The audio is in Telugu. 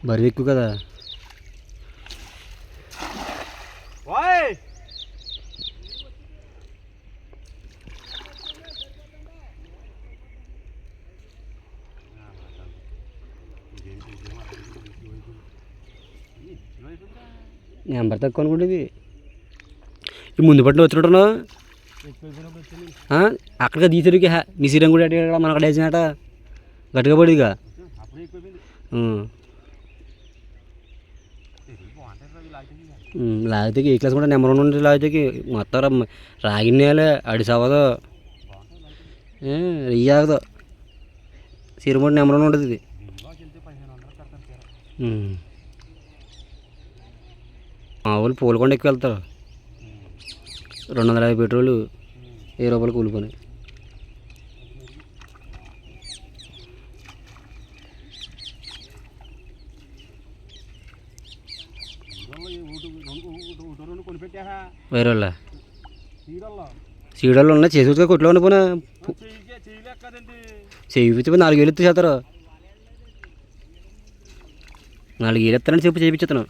బరువు ఎక్కువ కదా. నెంబర్ తక్కువ అనుకుంటుంది. ఈ ముందు పట్టిన వచ్చినట్టున్నావు అక్కడికి తీసరికి నీ శ్రీరం కూడా మన అక్కడ వేసినట గట్టిగా పడిగా. లాగితే ఏ క్లాస్ కూడా నెంబర్ 1 ఉండి లాగితే మొత్తం రాగినేలే అడిసవ్వదు, రెయ్యి ఆగదు. సిరిమూడి నెంబర్ 1 ఉంటుంది ఇది. మా వాళ్ళు పూలకొండ ఎక్కువ వెళ్తారు. 250 పెట్రోలు, 1000 రూపాయలు కూలిపోయి. వేరే వాళ్ళ సీడల్లో ఉన్నా చేసుగా కొట్లో ఉండిపోయినా చేయించి 4,000 ఎత్తి చేస్తారు. 4,000 ఎత్తారని చెప్పి చేయించుతాను.